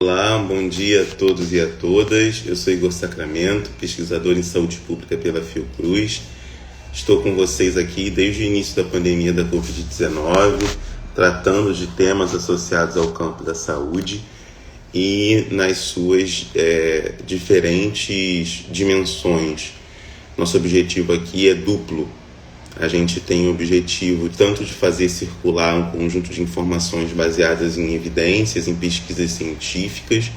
Olá, bom dia a todos e a todas. Eu sou Igor Sacramento, pesquisador em saúde pública pela Fiocruz. Estou com vocês aqui desde o início da pandemia da Covid-19, tratando de temas associados ao campo da saúde e nas suas diferentes dimensões. Nosso objetivo aqui é duplo. A gente tem o objetivo tanto de fazer circular um conjunto de informações baseadas em evidências, em pesquisas científicas,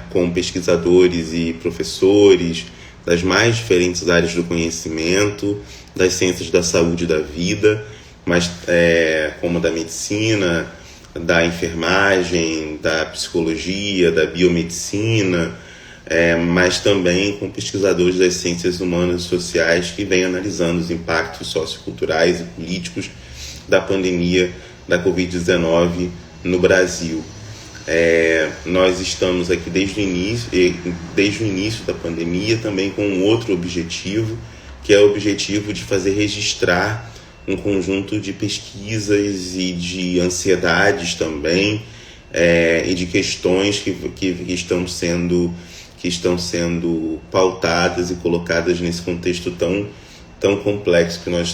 com pesquisadores e professores das mais diferentes áreas do conhecimento, das ciências da saúde e da vida, mas como da medicina, da enfermagem, da psicologia, da biomedicina, mas também com pesquisadores das ciências humanas e sociais que vêm analisando os impactos socioculturais e políticos da pandemia da Covid-19 no Brasil. Nós estamos aqui desde o início da pandemia também com um outro objetivo, que é o objetivo de fazer registrar um conjunto de pesquisas e de ansiedades também, e de questões que estão sendo pautadas e colocadas nesse contexto tão complexo que nós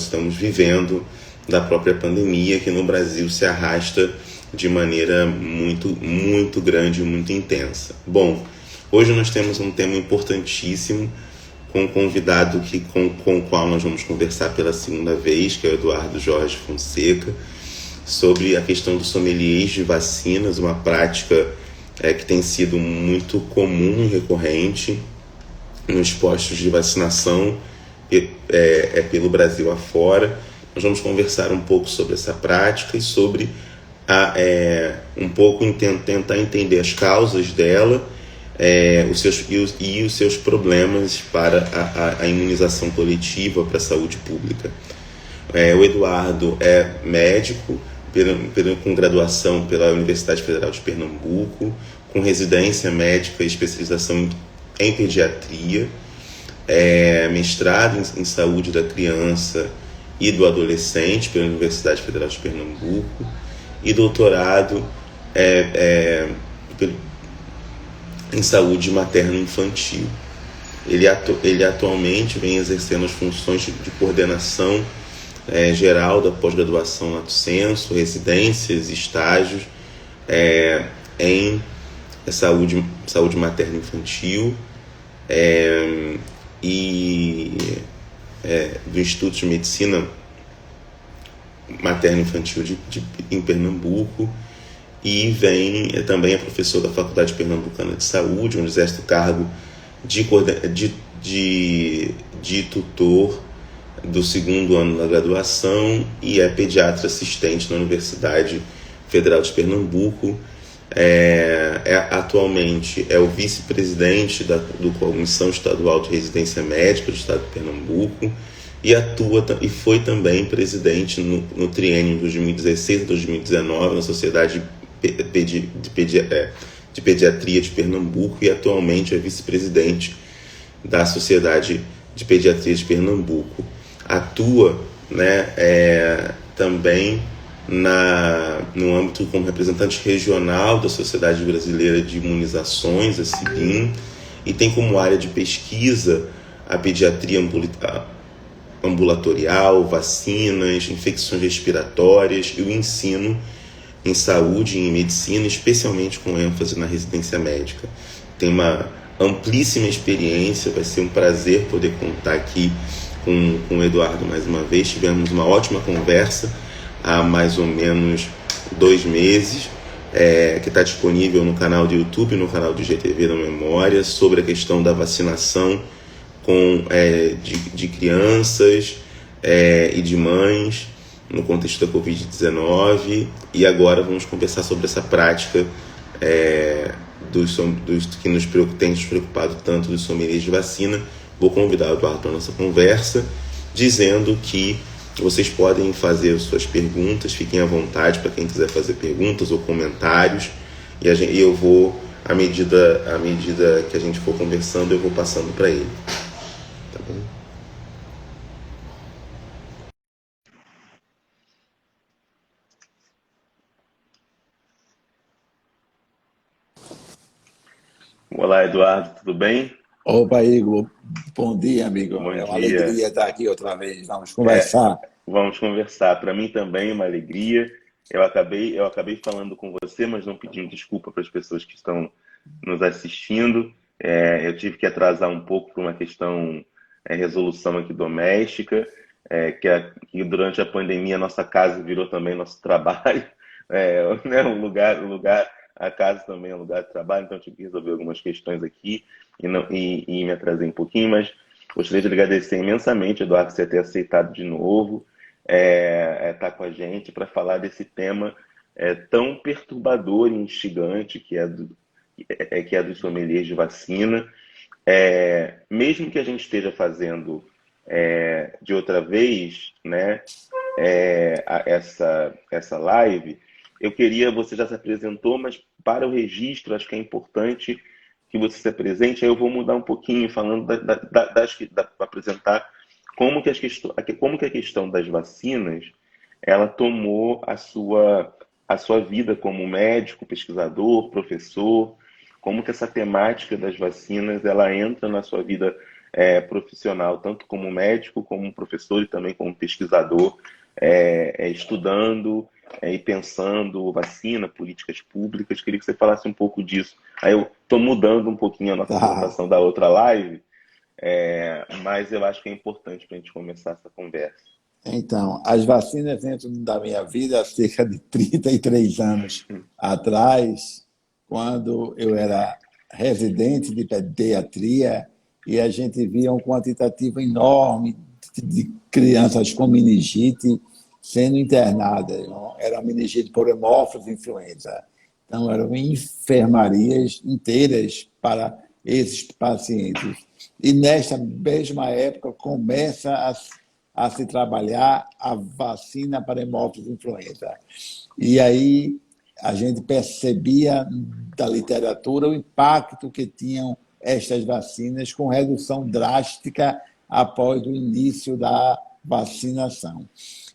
estamos vivendo da própria pandemia, que no Brasil se arrasta de maneira muito, muito grande e muito intensa. Bom, hoje nós temos um tema importantíssimo com um convidado com o qual nós vamos conversar pela segunda vez, que é o Eduardo Jorge Fonseca, sobre a questão dos sommeliers de vacinas, uma prática que tem sido muito comum e recorrente nos postos de vacinação pelo Brasil afora. Nós vamos conversar um pouco sobre essa prática e sobre tentar entender as causas dela, os seus problemas para a imunização coletiva, para a saúde pública. O Eduardo é médico, com graduação pela Universidade Federal de Pernambuco, com residência médica e especialização em pediatria, mestrado em saúde da criança e do adolescente pela Universidade Federal de Pernambuco e doutorado em saúde materno-infantil. Ele atualmente vem exercendo as funções de coordenação geral da pós-graduação lato sensu, residências e estágios em saúde materno-infantil do Instituto de Medicina Materno-Infantil em Pernambuco, e também é professor da Faculdade Pernambucana de Saúde, onde exerce o cargo de tutor do segundo ano da graduação, e é pediatra assistente na Universidade Federal de Pernambuco. Atualmente é o vice-presidente do Comissão Estadual de Residência Médica do Estado de Pernambuco e foi também presidente no triênio de 2016 a 2019 na Sociedade de Pediatria de Pernambuco, e atualmente é vice-presidente da Sociedade de Pediatria de Pernambuco. Atua também no âmbito como representante regional da Sociedade Brasileira de Imunizações, a CIBIM, e tem como área de pesquisa a pediatria ambulatorial, vacinas, infecções respiratórias e o ensino em saúde e em medicina, especialmente com ênfase na residência médica. Tem uma amplíssima experiência, vai ser um prazer poder contar aqui com o Eduardo mais uma vez. Tivemos uma ótima conversa há mais ou menos 2 meses, que está disponível no canal do YouTube, no canal do GTV da Memória, sobre a questão da vacinação de crianças e de mães no contexto da Covid-19, e agora vamos conversar sobre essa prática que tem nos preocupado tanto dos sommeliers de vacina. Vou convidar o Eduardo para a nossa conversa, dizendo que vocês podem fazer suas perguntas, fiquem à vontade para quem quiser fazer perguntas ou comentários, e eu vou, à medida que a gente for conversando, eu vou passando para ele. Tá bom? Olá, Eduardo, tudo bem? Opa, Igor, bom dia, amigo. Bom É uma dia. alegria estar aqui outra vez. Vamos É, conversar. vamos conversar. Para mim também é uma alegria. Eu acabei falando com você, mas não pedindo desculpa para as pessoas que estão nos assistindo. Eu tive que atrasar um pouco por uma questão, resolução aqui doméstica, que durante a pandemia a nossa casa virou também nosso trabalho. Né, o lugar, a casa também é um lugar de trabalho, então eu tive que resolver algumas questões aqui e me atrasei um pouquinho, mas gostaria de agradecer imensamente, Eduardo, você ter aceitado de novo, estar com a gente para falar desse tema tão perturbador e instigante que é dos sommeliers de vacina. Mesmo que a gente esteja fazendo de outra vez, né, essa live, eu queria, você já se apresentou, mas para o registro, acho que é importante que você se apresente. Aí eu vou mudar um pouquinho, falando para apresentar como que a questão das vacinas ela tomou a sua vida como médico, pesquisador, professor, como que essa temática das vacinas ela entra na sua vida profissional, tanto como médico, como professor e também como pesquisador, estudando e pensando vacina, políticas públicas. Queria que você falasse um pouco disso. Aí eu estou mudando um pouquinho a nossa Tá. apresentação da outra live, mas eu acho que é importante para a gente começar essa conversa. Então, as vacinas entram da minha vida há cerca de 33 anos atrás, quando eu era residente de pediatria e a gente via um quantitativo enorme de crianças com meningite sendo internadas. Era meningite por hemófilos influenza. Então, eram enfermarias inteiras para esses pacientes. E nesta mesma época começa a se trabalhar a vacina para hemófilos influenza. E aí a gente percebia da literatura o impacto que tinham estas vacinas com redução drástica após o início da vacinação.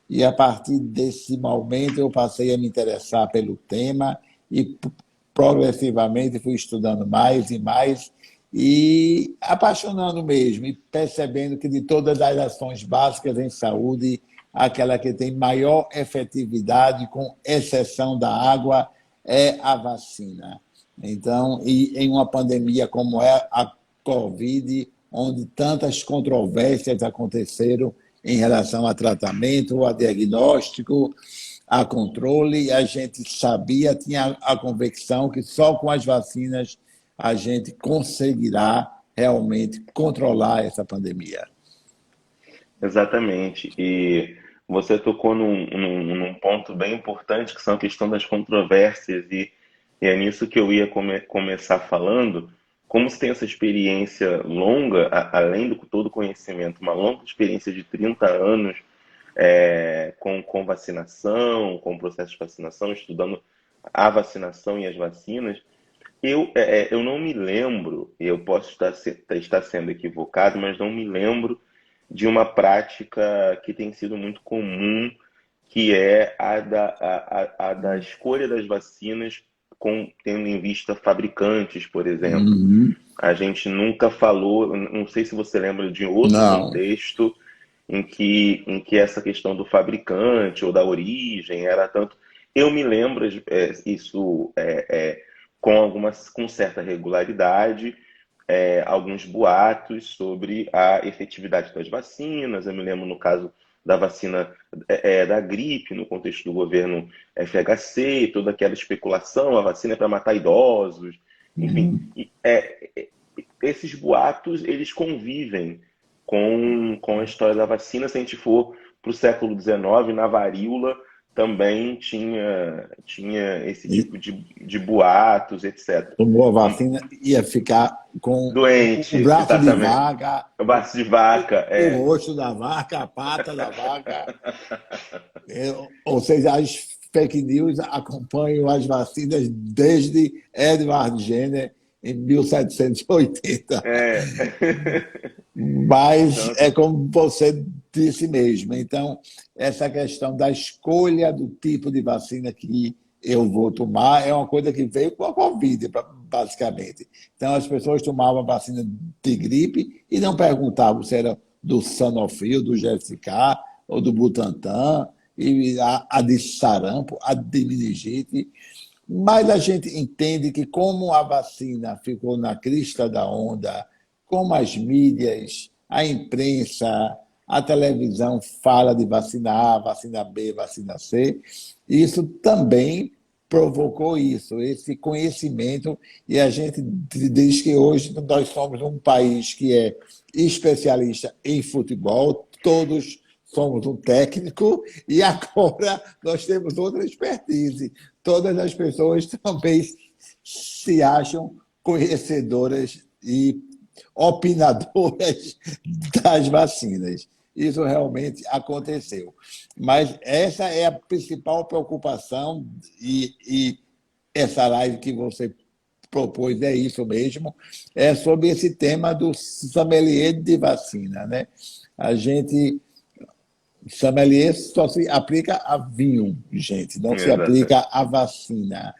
E a partir desse momento eu passei a me interessar pelo tema e progressivamente fui estudando mais e mais e apaixonando mesmo e percebendo que de todas as ações básicas em saúde, aquela que tem maior efetividade, com exceção da água, é a vacina. Então, e em uma pandemia como é a Covid, onde tantas controvérsias aconteceram em relação a tratamento, a diagnóstico, a controle, a gente sabia, tinha a convicção que só com as vacinas a gente conseguirá realmente controlar essa pandemia. Exatamente. E você tocou num ponto bem importante, que são a questão das controvérsias, e é nisso que eu ia começar falando. Como você tem essa experiência longa, além do todo conhecimento, uma longa experiência de 30 anos com vacinação, com o processo de vacinação, estudando a vacinação e as vacinas, eu não me lembro, e eu posso estar sendo equivocado, mas não me lembro de uma prática que tem sido muito comum, que é a da escolha das vacinas tendo em vista fabricantes, por exemplo. Uhum. A gente nunca falou, não sei se você lembra de outro Não, contexto em que essa questão do fabricante ou da origem era tanto. Eu me lembro isso com certa regularidade, alguns boatos sobre a efetividade das vacinas. Eu me lembro no caso da vacina da gripe, no contexto do governo FHC, toda aquela especulação, a vacina é para matar idosos, enfim. Esses boatos, eles convivem com a história da vacina. Se a gente for para o século XIX, na varíola, também tinha esse tipo de boatos, etc. tomou a vacina, ia ficar com o Doente, braço de exatamente. vaca, O braço de vaca, o rosto da vaca, a pata da vaca. Ou seja, as fake news acompanham as vacinas desde Edward Jenner, em 1780. é. Mas Então, é como você disse mesmo. Então, essa questão da escolha do tipo de vacina que eu vou tomar, é uma coisa que veio com a Covid, basicamente. Então, as pessoas tomavam a vacina de gripe e não perguntavam se era do Sanofi, ou do GSK, ou do Butantan, e a de sarampo, a de meningite. Mas a gente entende que, como a vacina ficou na crista da onda, como as mídias, a imprensa, a televisão fala de vacina A, vacina B, vacina C, isso também provocou isso, esse conhecimento, e a gente diz que hoje nós somos um país que é especialista em futebol, todos somos um técnico, e agora nós temos outra expertise. Todas as pessoas também se acham conhecedoras e opinadoras das vacinas. Isso realmente aconteceu. Mas essa é a principal preocupação, e essa live que você propôs é isso mesmo, é sobre esse tema do sommelier de vacina, né? A gente, sommelier só se aplica a vinho, gente, não se aplica a vacina.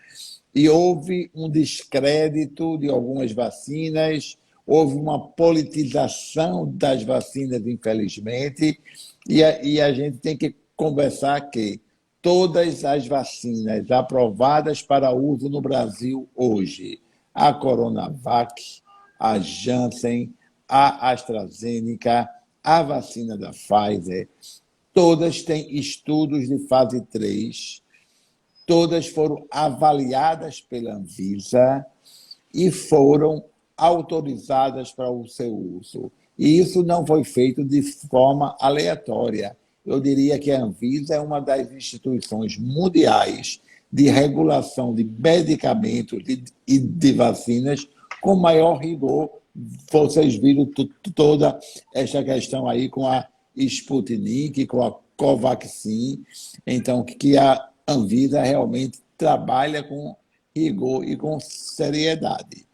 E houve um descrédito de algumas vacinas, houve uma politização das vacinas, infelizmente, e a gente tem que conversar que todas as vacinas aprovadas para uso no Brasil hoje, a Coronavac, a Janssen, a AstraZeneca, a vacina da Pfizer, todas têm estudos de fase 3, todas foram avaliadas pela Anvisa e foram autorizadas para o seu uso. E isso não foi feito de forma aleatória. Eu diria que a Anvisa é uma das instituições mundiais de regulação de medicamentos e de vacinas com maior rigor. Vocês viram toda esta questão aí com a Sputnik, com a Covaxin, então que a Anvisa realmente trabalha com rigor e com seriedade.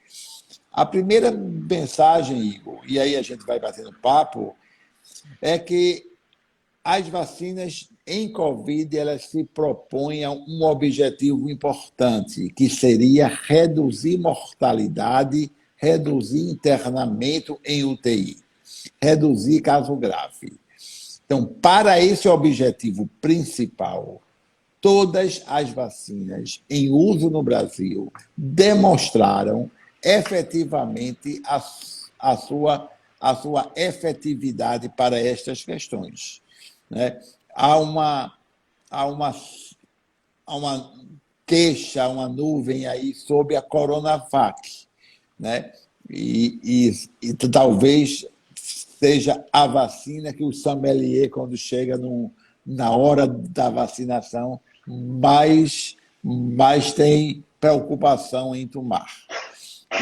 A primeira mensagem, Igor, e aí a gente vai batendo papo, é que as vacinas em Covid elas se propõem a um objetivo importante, que seria reduzir mortalidade, reduzir internamento em UTI, reduzir caso grave. Então, para esse objetivo principal, todas as vacinas em uso no Brasil demonstraram efetivamente a sua efetividade para estas questões, né? Há uma queixa, uma nuvem aí sobre a Coronavac, né? E talvez seja a vacina que o sommelier, quando chega na hora da vacinação, mais tem preocupação em tomar.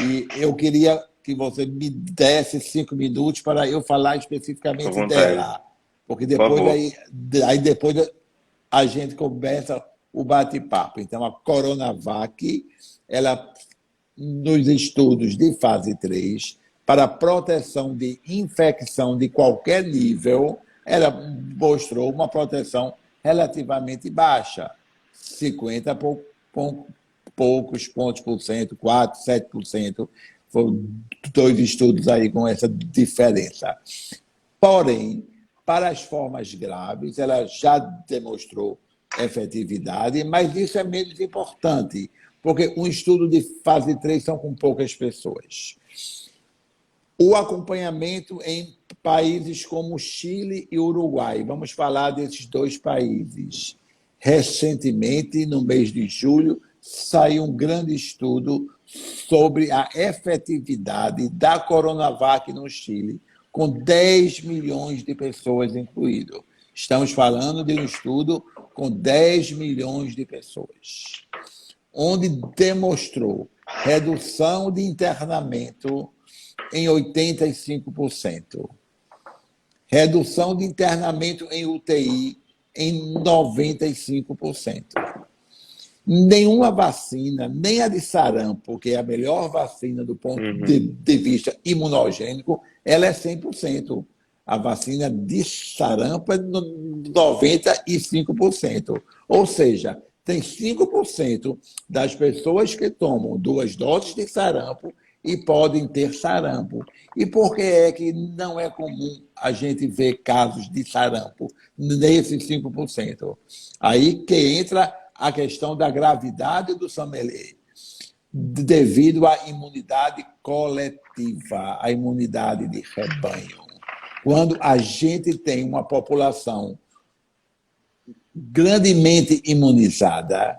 E eu queria que você me desse 5 minutos para eu falar especificamente dela, porque depois depois a gente começa o bate-papo. Então, a Coronavac, ela, nos estudos de fase 3, para proteção de infecção de qualquer nível, ela mostrou uma proteção relativamente baixa, 50 poucos pontos por cento, 4%, 7%, foram 2 estudos aí com essa diferença. Porém, para as formas graves, ela já demonstrou efetividade, mas isso é menos importante, porque um estudo de fase 3 são com poucas pessoas. O acompanhamento em países como Chile e Uruguai, vamos falar desses 2 países. Recentemente, no mês de julho, saiu um grande estudo sobre a efetividade da Coronavac no Chile, com 10 milhões de pessoas incluídas. Estamos falando de um estudo com 10 milhões de pessoas, onde demonstrou redução de internamento em 85%, redução de internamento em UTI em 95%. Nenhuma vacina, nem a de sarampo, que é a melhor vacina do ponto de vista imunogênico, ela é 100%. A vacina de sarampo é 95%. Ou seja, tem 5% das pessoas que tomam 2 doses de sarampo e podem ter sarampo. E por que é que não é comum a gente ver casos de sarampo nesses 5%? Aí que entra a questão da gravidade do sommelier, devido à imunidade coletiva, à imunidade de rebanho. Quando a gente tem uma população grandemente imunizada,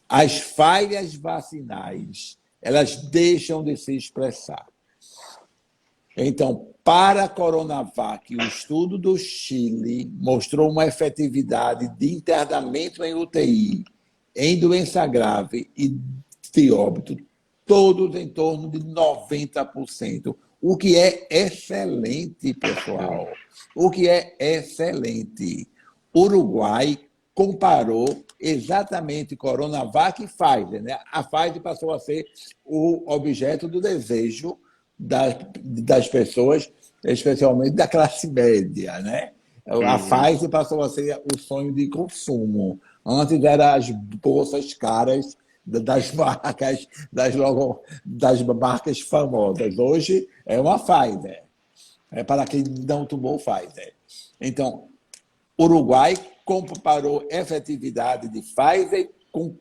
as falhas vacinais elas deixam de se expressar. Então, para a Coronavac, o estudo do Chile mostrou uma efetividade de internamento em UTI, em doença grave e de óbito, todos em torno de 90%, o que é excelente, pessoal. O que é excelente. Uruguai comparou exatamente Coronavac e Pfizer, né? A Pfizer passou a ser o objeto do desejo das pessoas, especialmente da classe média, né? A Pfizer passou a ser o sonho de consumo. Antes eram as bolsas caras das marcas, das marcas famosas. Hoje é uma Pfizer. É para quem não tomou Pfizer. Então, Uruguai comparou efetividade de Pfizer com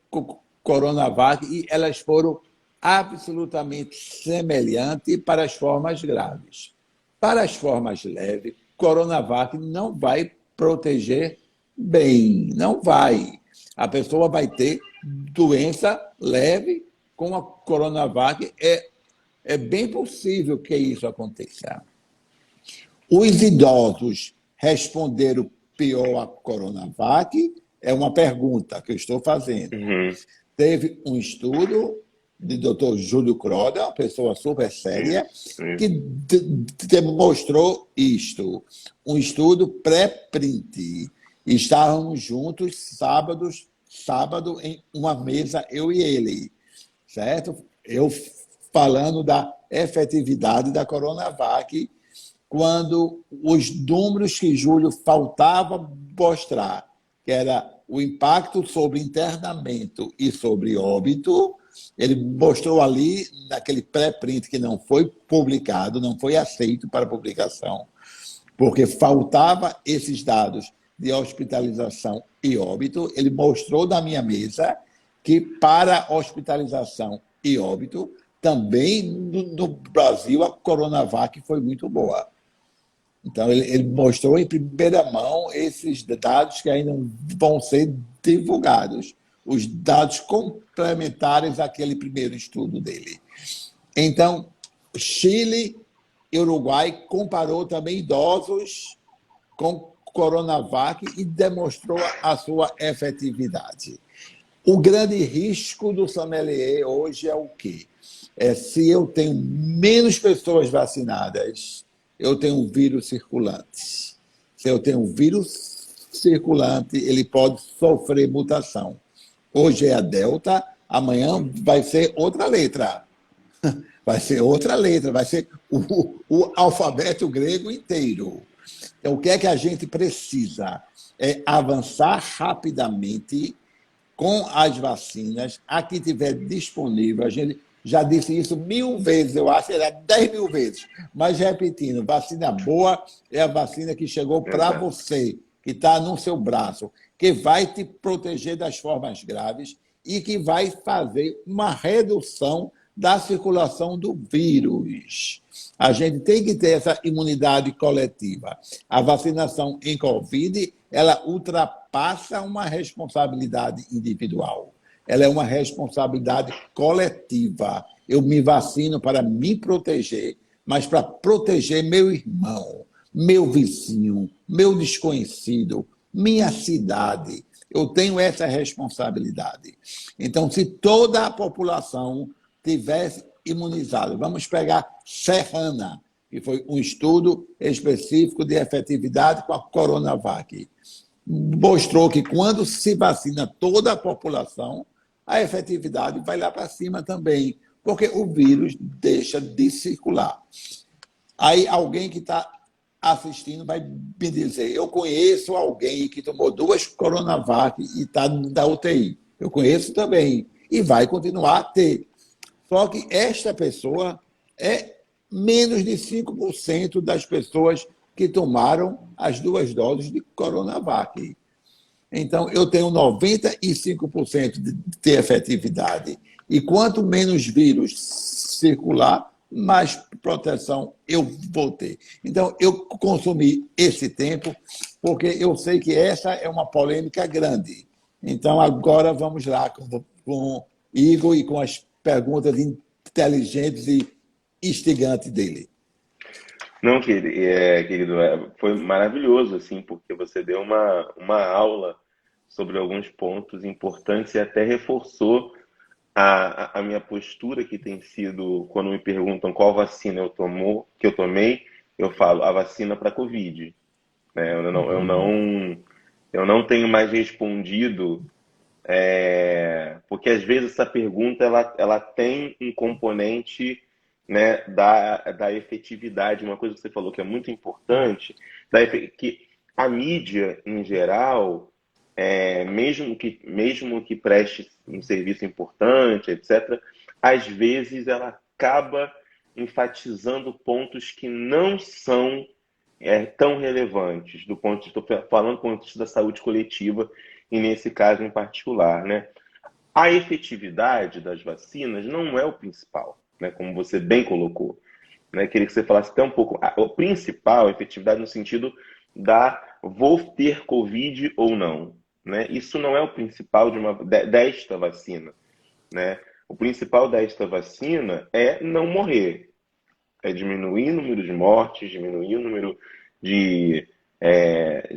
Coronavac e elas foram absolutamente semelhantes para as formas graves. Para as formas leves, Coronavac não vai proteger bem, não vai. A pessoa vai ter doença leve com a Coronavac. É bem possível que isso aconteça. Os idosos responderam pior a Coronavac? É uma pergunta que eu estou fazendo. Teve um estudo de Dr. Júlio Croda, uma pessoa super séria, que demonstrou isto. Um estudo pré-print. Estávamos juntos sábado em uma mesa, eu e ele, certo? Eu falando da efetividade da Coronavac, quando os números que Júlio faltava mostrar, que era o impacto sobre internamento e sobre óbito, ele mostrou ali, naquele pré-print que não foi publicado, não foi aceito para publicação, porque faltava esses dados de hospitalização e óbito. Ele mostrou na minha mesa que para hospitalização e óbito, também no Brasil, a Coronavac foi muito boa. Então, ele mostrou em primeira mão esses dados que ainda vão ser divulgados, os dados complementares àquele primeiro estudo dele. Então, Chile e Uruguai comparou também idosos com Coronavac e demonstrou a sua efetividade. O grande risco do sommelier hoje é o quê? Se eu tenho menos pessoas vacinadas, eu tenho um vírus circulante. Se eu tenho um vírus circulante, ele pode sofrer mutação. Hoje é a Delta, amanhã vai ser outra letra. Vai ser outra letra, vai ser o alfabeto grego inteiro. Então, o que é que a gente precisa? É avançar rapidamente com as vacinas, a que tiver disponível. A gente já disse isso 1000 vezes, eu acho, era 10.000 vezes. Mas, repetindo, vacina boa é a vacina que chegou para você, que está no seu braço, que vai te proteger das formas graves e que vai fazer uma redução da circulação do vírus. A gente tem que ter essa imunidade coletiva. A vacinação em Covid, ela ultrapassa uma responsabilidade individual. Ela é uma responsabilidade coletiva. Eu me vacino para me proteger, mas para proteger meu irmão, meu vizinho, meu desconhecido, minha cidade. Eu tenho essa responsabilidade. Então, se toda a população tivesse imunizado, vamos pegar Serrana, que foi um estudo específico de efetividade com a Coronavac, mostrou que quando se vacina toda a população, a efetividade vai lá para cima também, porque o vírus deixa de circular. Aí alguém que está assistindo vai me dizer, eu conheço alguém que tomou 2 Coronavac e está na UTI. Eu conheço também. E vai continuar a ter. Só que esta pessoa é menos de 5% das pessoas que tomaram as 2 doses de Coronavac. Então, eu tenho 95% de efetividade. E quanto menos vírus circular, mais proteção eu vou ter. Então, eu consumi esse tempo, porque eu sei que essa é uma polêmica grande. Então, agora vamos lá com Igor e com as perguntas inteligentes e instigantes dele. Não, querido, foi maravilhoso, assim, porque você deu uma aula sobre alguns pontos importantes e até reforçou a minha postura, que tem sido, quando me perguntam qual vacina que eu tomei, eu falo a vacina para Covid. Né? Eu não tenho mais respondido, porque às vezes essa pergunta ela tem um componente, né, da efetividade, uma coisa que você falou que é muito importante, que a mídia, em geral, mesmo que preste um serviço importante, etc., às vezes ela acaba enfatizando pontos que não são tão relevantes, estou falando do ponto de vista da saúde coletiva, e nesse caso em particular, né? A efetividade das vacinas não é o principal, né, como você bem colocou. Né? Queria que você falasse até um pouco. O principal, a efetividade no sentido vou ter Covid ou não. Né? Isso não é o principal desta vacina. Né? O principal desta vacina é não morrer. É diminuir o número de mortes, diminuir o número de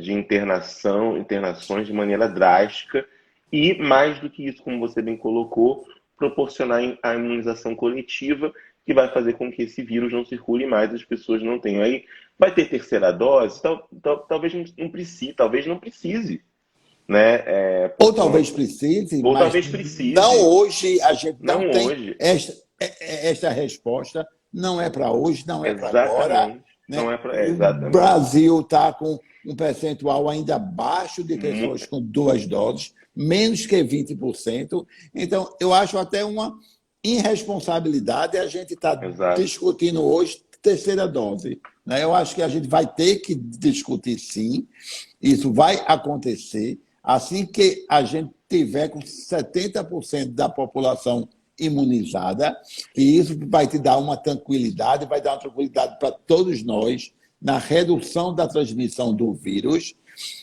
internações de maneira drástica e, mais do que isso, como você bem colocou, proporcionar a imunização coletiva que vai fazer com que esse vírus não circule mais, as pessoas não tenham. Aí vai ter terceira dose? Talvez não precise. Né? Ou talvez precise, ou mas talvez precise. Não hoje, a gente não tem hoje. Esta resposta, não é para hoje, não é para agora. Né? Não é exatamente. O Brasil está com um percentual ainda baixo de pessoas com 2 doses, menos que 20%. Então, eu acho até uma irresponsabilidade a gente estar discutindo hoje terceira dose. Né? Eu acho que a gente vai ter que discutir, sim. Isso vai acontecer assim que a gente tiver com 70% da população imunizada, e isso vai te dar uma tranquilidade, vai dar uma tranquilidade para todos nós na redução da transmissão do vírus,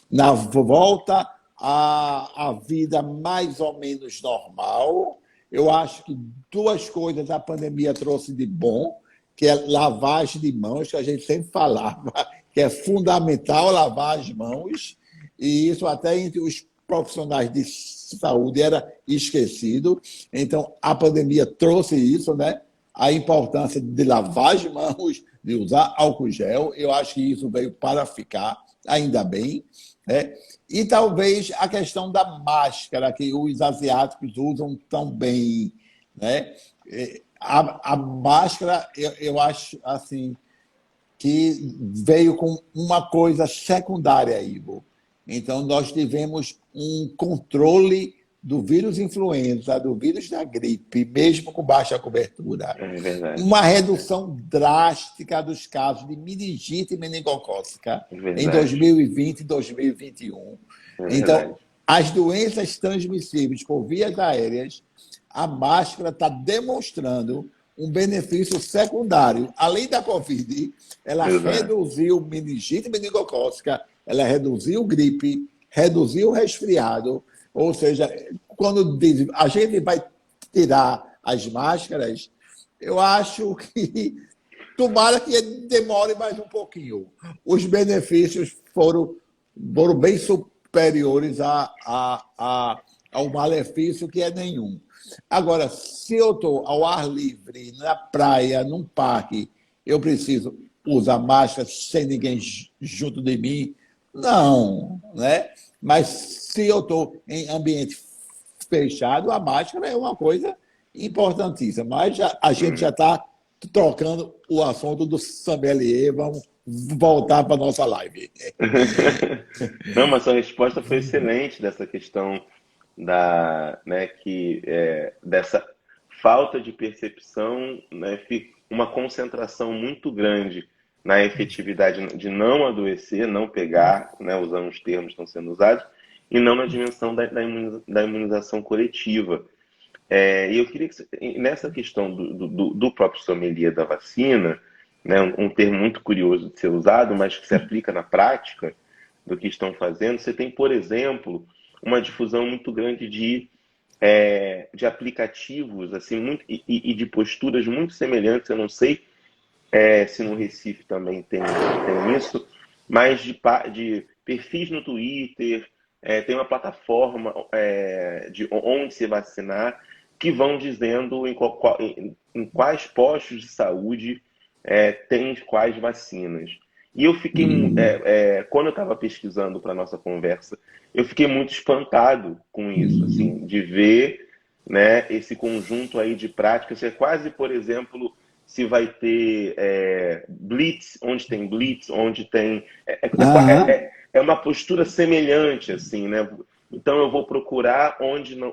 na volta à vida mais ou menos normal. Eu acho que 2 coisas a pandemia trouxe de bom, que é lavagem de mãos, que a gente sempre falava, que é fundamental lavar as mãos, e isso até entre os profissionais de saúde era esquecido. Então, a pandemia trouxe isso, né? A importância de lavar as mãos, de usar álcool gel. Eu acho que isso veio para ficar, ainda bem. Né? E talvez a questão da máscara, que os asiáticos usam tão bem. Né? A máscara, eu acho assim, que veio com uma coisa secundária, Igor. Então, nós tivemos um controle do vírus influenza, do vírus da gripe, mesmo com baixa cobertura. Uma redução drástica dos casos de meningite meningocócica em 2020 e 2021. Então, as doenças transmissíveis por vias aéreas, a máscara está demonstrando um benefício secundário. Além da Covid, ela reduziu meningite meningocócica, ela reduziu gripe, reduziu resfriado. Ou seja, quando diz a gente vai tirar as máscaras, eu acho que tomara que demore mais um pouquinho. Os benefícios foram bem superiores ao malefício, que é nenhum. Agora, se eu estou ao ar livre, na praia, num parque, eu preciso usar máscara sem ninguém junto de mim? Não, né? Mas se eu estou em ambiente fechado, a máscara é uma coisa importantíssima. Mas a gente já está trocando o assunto do sommelier. Vamos voltar para a nossa live. Não, mas sua resposta foi excelente dessa questão dessa falta de percepção, né, fica uma concentração muito grande na efetividade de não adoecer, não pegar, né, usando os termos que estão sendo usados, e não na dimensão da imunização coletiva. E eu queria que, nessa questão do próprio sommelier da vacina, né, um termo muito curioso de ser usado, mas que se aplica na prática do que estão fazendo, você tem, por exemplo, uma difusão muito grande de aplicativos assim, e de posturas muito semelhantes. Eu não sei se no Recife também tem isso, mas de perfis no Twitter, tem uma plataforma de onde se vacinar, que vão dizendo em quais postos de saúde tem quais vacinas. E eu fiquei, quando eu estava pesquisando para a nossa conversa, eu fiquei muito espantado com isso, assim, de ver, né, esse conjunto aí de práticas. É quase, por exemplo, se vai ter blitz, onde tem blitz, onde tem... É uma postura semelhante, assim, né? Então eu vou procurar onde não...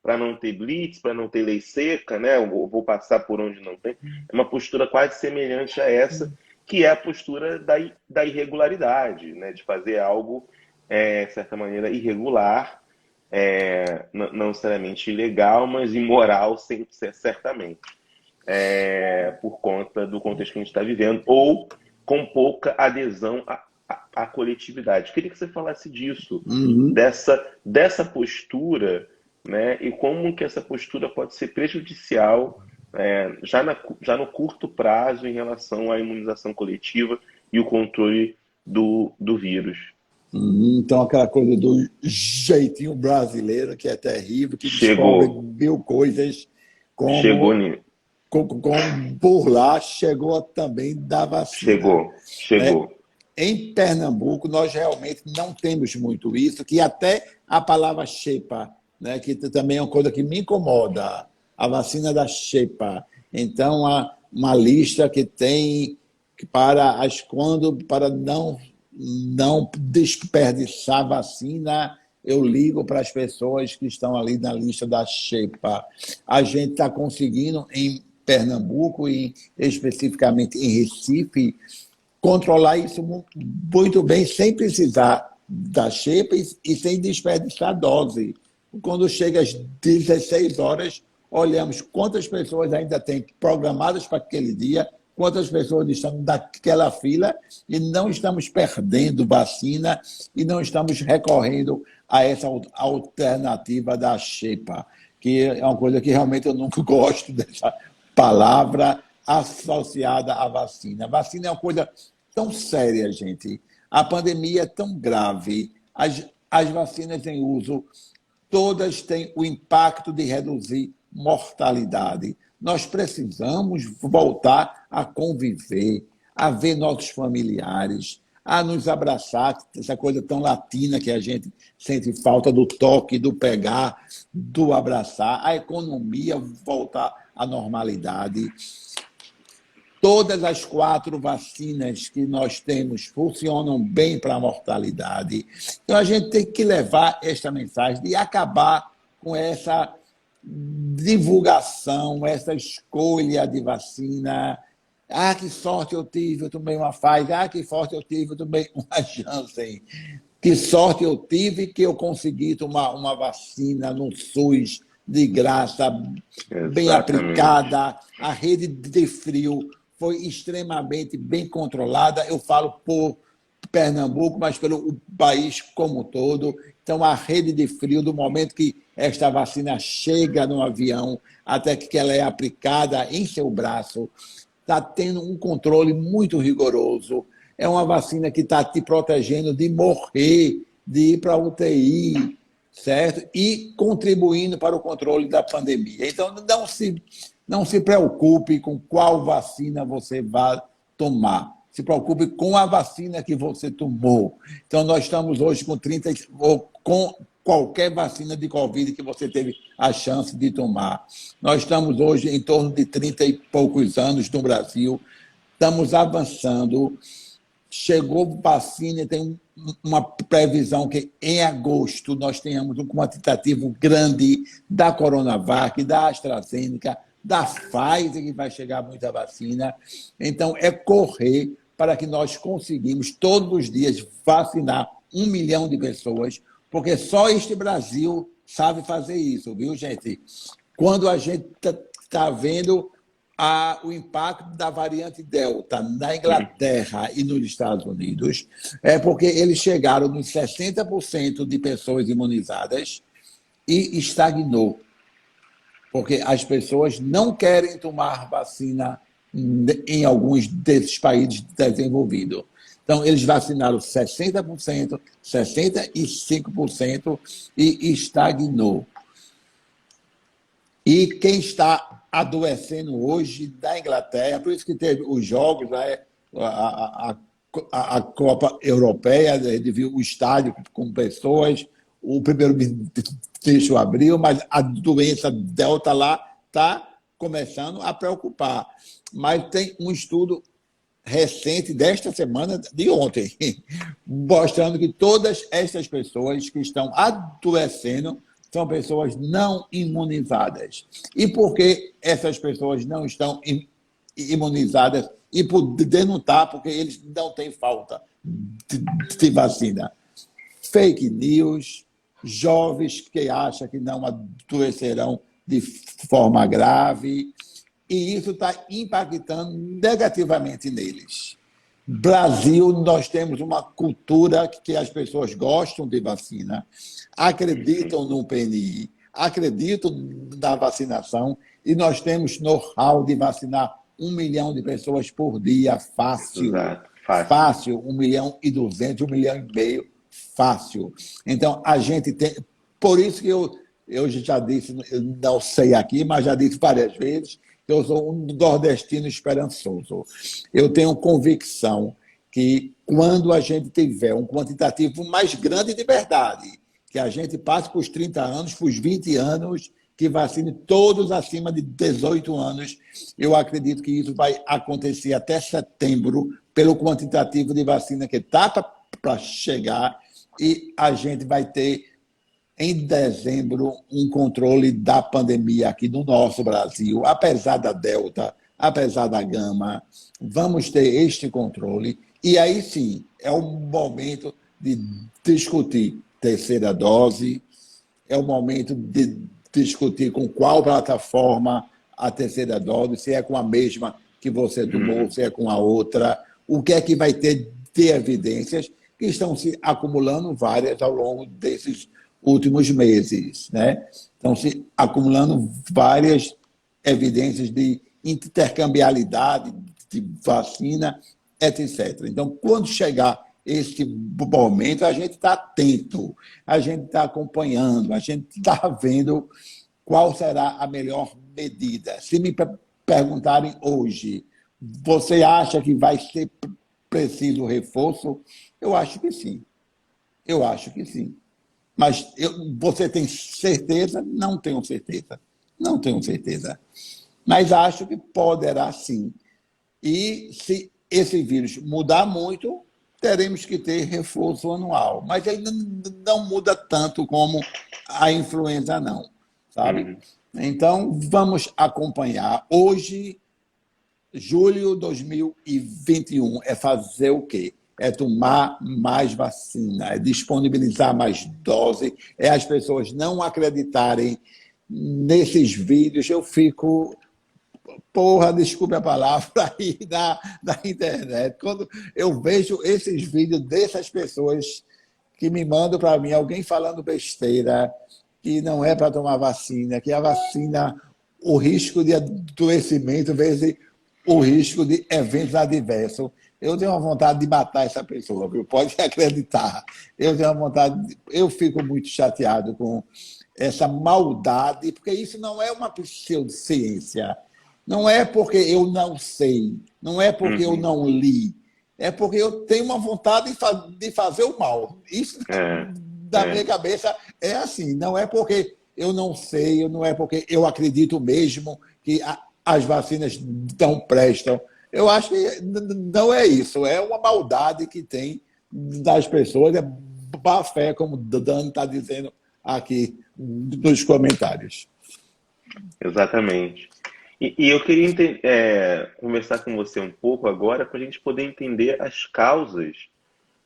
para não ter blitz, para não ter lei seca, né? Eu vou passar por onde não tem. É uma postura quase semelhante a essa, que é a postura da irregularidade, né? De fazer algo, de certa maneira, irregular, não necessariamente ilegal, mas imoral, certamente, por conta do contexto que a gente está vivendo, ou com pouca adesão à coletividade. Queria que você falasse disso, dessa postura, né, e como que essa postura pode ser prejudicial já no curto prazo em relação à imunização coletiva e o controle do vírus. Então, aquela coisa do jeitinho brasileiro, que é terrível, que descobre mil coisas, como por lá chegou também da vacina. Chegou. Em Pernambuco, nós realmente não temos muito isso, que até a palavra xepa, né, que também é uma coisa que me incomoda, a vacina da xepa. Então, há uma lista que tem para não desperdiçar vacina, eu ligo para as pessoas que estão ali na lista da xepa. A gente está conseguindo, em Pernambuco e especificamente em Recife, controlar isso muito bem, sem precisar da xepa e sem desperdiçar dose. Quando chega às 16 horas, olhamos quantas pessoas ainda tem programadas para aquele dia, quantas pessoas estão naquela fila, e não estamos perdendo vacina e não estamos recorrendo a essa alternativa da xepa, que é uma coisa que realmente eu nunca gosto dessa palavra associada à vacina. A vacina é uma coisa tão séria, gente. A pandemia é tão grave. As vacinas em uso, todas têm o impacto de reduzir mortalidade. Nós precisamos voltar a conviver, a ver nossos familiares, a nos abraçar, essa coisa tão latina que a gente sente falta do toque, do pegar, do abraçar, a economia voltar à normalidade. Todas as 4 vacinas que nós temos funcionam bem para a mortalidade. Então, a gente tem que levar esta mensagem de acabar com essa divulgação, essa escolha de vacina. Ah, que sorte eu tive, eu tomei uma Pfizer. Ah, que sorte eu tive, eu tomei uma Janssen. Que sorte eu tive que eu consegui tomar uma vacina no SUS de graça, bem aplicada. A rede de frio foi extremamente bem controlada. Eu falo por Pernambuco, mas pelo país como um todo. Então, a rede de frio, do momento que esta vacina chega no avião até que ela é aplicada em seu braço, está tendo um controle muito rigoroso. É uma vacina que está te protegendo de morrer, de ir para a UTI, certo? E contribuindo para o controle da pandemia. Então, não se preocupe com qual vacina você vai tomar. Se preocupe com a vacina que você tomou. Então, nós estamos hoje com qualquer vacina de Covid que você teve a chance de tomar. Nós estamos hoje em torno de 30 e poucos anos no Brasil. Estamos avançando. chegou vacina e tem uma previsão que em agosto nós tenhamos um quantitativo grande da Coronavac, da AstraZeneca, da Pfizer, que vai chegar muita vacina. Então, é correr para que nós conseguimos todos os dias vacinar 1 milhão de pessoas, porque só este Brasil sabe fazer isso, viu, gente? Quando a gente está vendo o impacto da variante Delta na Inglaterra e nos Estados Unidos, é porque eles chegaram nos 60% de pessoas imunizadas e estagnou. Porque as pessoas não querem tomar vacina em alguns desses países desenvolvidos. Então, eles vacinaram 60%, 65% e estagnou. E quem está adoecendo hoje da Inglaterra, por isso que teve os jogos, né? a Copa Europeia, a gente viu o estádio com pessoas, o primeiro-ministro abriu, mas a doença Delta lá está começando a preocupar. Mas tem um estudo recente desta semana, de ontem, mostrando que todas essas pessoas que estão adoecendo são pessoas não imunizadas. E por que essas pessoas não estão imunizadas e poder não estar? Porque eles não têm falta de vacina. Fake news, jovens que acham que não adoecerão de forma grave, e isso está impactando negativamente neles. Brasil, nós temos uma cultura que as pessoas gostam de vacina, acreditam no PNI, acreditam na vacinação, e nós temos know-how de vacinar 1 milhão de pessoas por dia, fácil. Exato. Fácil, 1.200.000, 1,5 milhão, fácil. Então, a gente tem... Por isso que eu já disse, eu não sei aqui, mas já disse várias vezes, eu sou um nordestino esperançoso. Eu tenho convicção que quando a gente tiver um quantitativo mais grande de verdade, que a gente passe para os 30 anos, para os 20 anos, que vacine todos acima de 18 anos, eu acredito que isso vai acontecer até setembro, pelo quantitativo de vacina que está para chegar, e a gente vai ter em dezembro um controle da pandemia aqui no nosso Brasil, apesar da Delta, apesar da Gama, vamos ter este controle, e aí sim é o momento de discutir terceira dose, é o momento de discutir com qual plataforma a terceira dose, se é com a mesma que você tomou, se é com a outra, o que é que vai ter de evidências, que estão se acumulando várias ao longo desses últimos meses, né? Estão se acumulando várias evidências de intercambiabilidade de vacina, etc. Então, quando chegar esse momento, a gente está atento, a gente está acompanhando, a gente está vendo qual será a melhor medida. Se me perguntarem hoje, você acha que vai ser preciso reforço? Eu acho que sim. Eu acho que sim. Mas você tem certeza? Não tenho certeza. Não tenho certeza. Mas acho que poderá sim. E se esse vírus mudar muito, teremos que ter reforço anual. Mas ele não muda tanto como a influenza, não. Sabe? Então, vamos acompanhar. Hoje, julho de 2021, é fazer o quê? É tomar mais vacina, é disponibilizar mais dose, é as pessoas não acreditarem nesses vídeos. Eu fico, desculpe a palavra aí, da internet. Quando eu vejo esses vídeos dessas pessoas que me mandam para mim, alguém falando besteira, que não é para tomar vacina, que a vacina, o risco de adoecimento vezes o risco de eventos adversos. Eu tenho uma vontade de matar essa pessoa, viu? Pode acreditar. Eu tenho uma vontade, eu fico muito chateado com essa maldade, porque isso não é uma pseudociência. Não é porque eu não sei, não é porque eu não li, é porque eu tenho uma vontade de fazer o mal. Isso, da minha cabeça, é assim. Não é porque eu não sei, não é porque eu acredito mesmo que as vacinas não prestam. Eu acho que não é isso, é uma maldade que tem das pessoas, é má fé, como o Dan está dizendo aqui nos comentários. Exatamente. E eu queria conversar com você um pouco agora para a gente poder entender as causas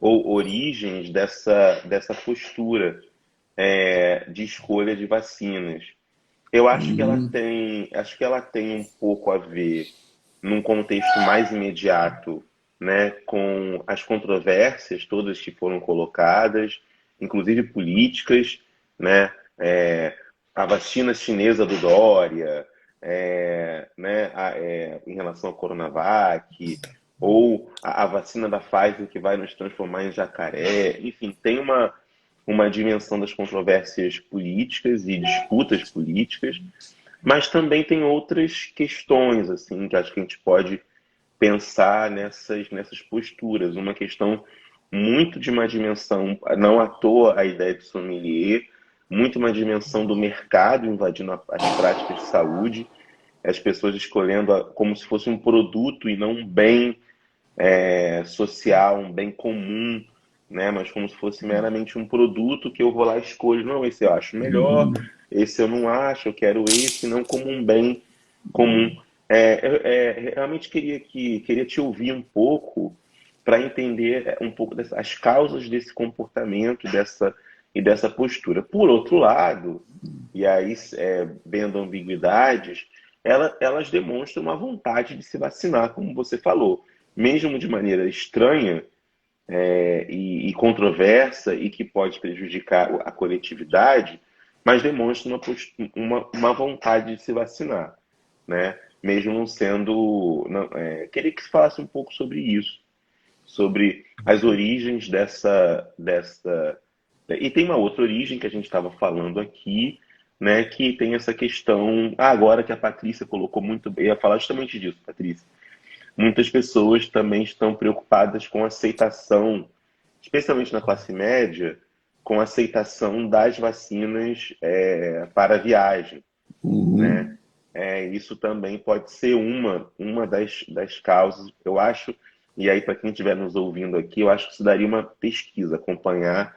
ou origens dessa postura de escolha de vacinas. Eu acho que ela tem um pouco a ver, num contexto mais imediato, né, com as controvérsias todas que foram colocadas, inclusive políticas, né, a vacina chinesa do Dória, né, em relação ao Coronavac, ou a vacina da Pfizer que vai nos transformar em jacaré. Enfim, tem uma dimensão das controvérsias políticas e disputas políticas, mas também tem outras questões assim que acho que a gente pode pensar nessas posturas. Uma questão muito de uma dimensão, não à toa a ideia de sommelier, muito uma dimensão do mercado invadindo as práticas de saúde, as pessoas escolhendo como se fosse um produto e não um bem social, um bem comum, né? Mas como se fosse meramente um produto que eu vou lá e escolho. Não, esse eu acho melhor, esse eu não acho, eu quero esse, não como um bem comum. Realmente queria te ouvir um pouco para entender um pouco as causas desse comportamento dessa postura. Por outro lado, e aí vendo ambiguidades, elas demonstram uma vontade de se vacinar, como você falou, mesmo de maneira estranha e controversa e que pode prejudicar a coletividade, mas demonstra uma vontade de se vacinar, né? Mesmo não sendo... queria que você falasse um pouco sobre isso, sobre as origens dessa... E tem uma outra origem que a gente estava falando aqui, né, que tem essa questão, agora que a Patrícia colocou muito bem, eu ia falar justamente disso, Patrícia. Muitas pessoas também estão preocupadas com a aceitação, especialmente na classe média, com a aceitação das vacinas para viagem, né? Isso também pode ser uma das causas, eu acho, e aí para quem estiver nos ouvindo aqui, eu acho que isso daria uma pesquisa, acompanhar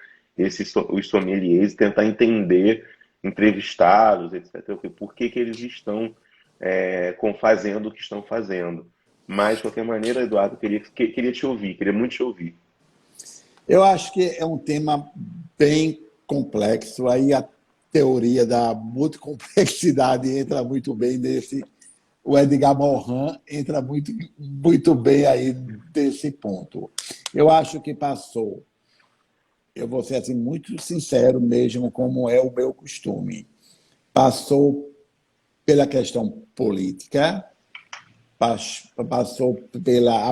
os sommeliers e tentar entender, entrevistá-los, etc., por que eles estão fazendo o que estão fazendo. Mas, de qualquer maneira, Eduardo, queria te ouvir, queria muito te ouvir. Eu acho que é um tema bem complexo. Aí a teoria da multicomplexidade entra muito bem nesse. O Edgar Morin entra muito, muito bem aí desse ponto. Eu acho que passou, eu vou ser assim, muito sincero mesmo, como é o meu costume, passou pela questão política, passou pela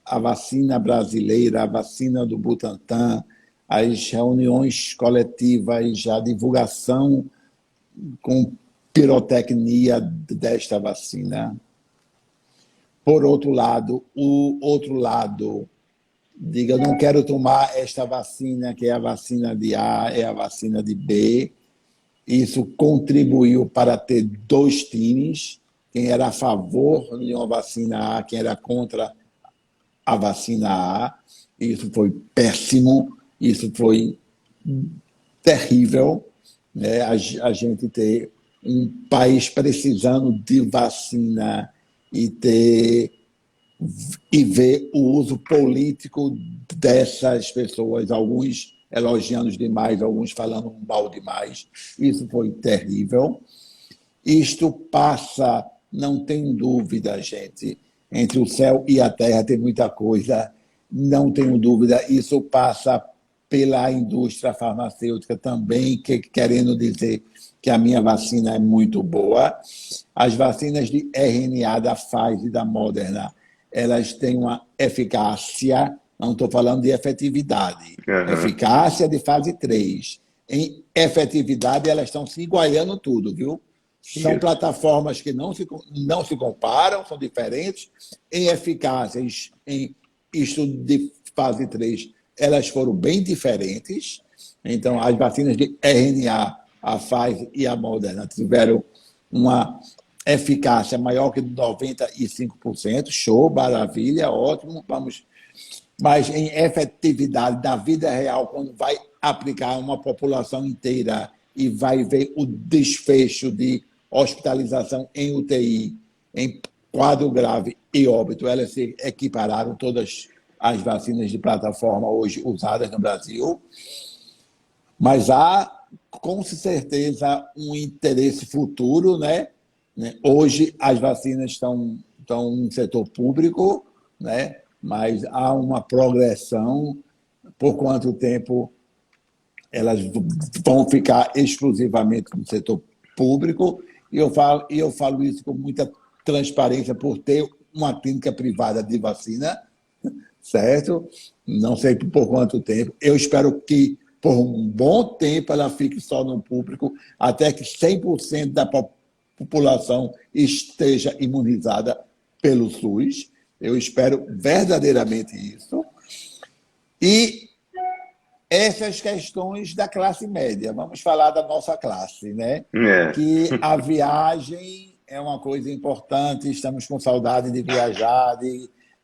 a vacina brasileira, a vacina do Butantan, as reuniões coletivas, a divulgação com pirotecnia desta vacina. Por outro lado, o outro lado, diga, eu não quero tomar esta vacina, que é a vacina de A, é a vacina de B. Isso contribuiu para ter dois times, quem era a favor de uma vacina A, quem era contra a vacina A. Isso foi péssimo, isso foi terrível, né? A gente ter um país precisando de vacina e ver o uso político dessas pessoas, alguns elogiando demais, alguns falando mal demais. Isso foi terrível. Isto passa, não tem dúvida, gente, entre o céu e a terra tem muita coisa, não tenho dúvida, isso passa pela indústria farmacêutica também, querendo dizer que a minha vacina é muito boa. As vacinas de RNA da Pfizer e da Moderna, elas têm uma eficácia, não estou falando de efetividade, eficácia de fase 3. Em efetividade, elas estão se igualando tudo, viu? São plataformas que não se comparam, são diferentes. Em eficácia, em estudo de fase 3, elas foram bem diferentes. Então, as vacinas de RNA, a Pfizer e a Moderna, tiveram uma eficácia maior que 95%, show, maravilha, ótimo, vamos. Mas em efetividade da vida real, quando vai aplicar uma população inteira e vai ver o desfecho de hospitalização em UTI, em quadro grave e óbito, elas se equipararam todas as vacinas de plataforma hoje usadas no Brasil, mas há, com certeza, um interesse futuro, né? Hoje, as vacinas estão no setor público, né? Mas há uma progressão por quanto tempo elas vão ficar exclusivamente no setor público, e eu falo isso com muita transparência por ter uma clínica privada de vacina, certo? Não sei por quanto tempo. Eu espero que, por um bom tempo, ela fique só no público, até que 100% da população esteja imunizada pelo SUS. Eu espero verdadeiramente isso. E essas questões da classe média. Vamos falar da nossa classe, né? Que a viagem é uma coisa importante, estamos com saudade de viajar,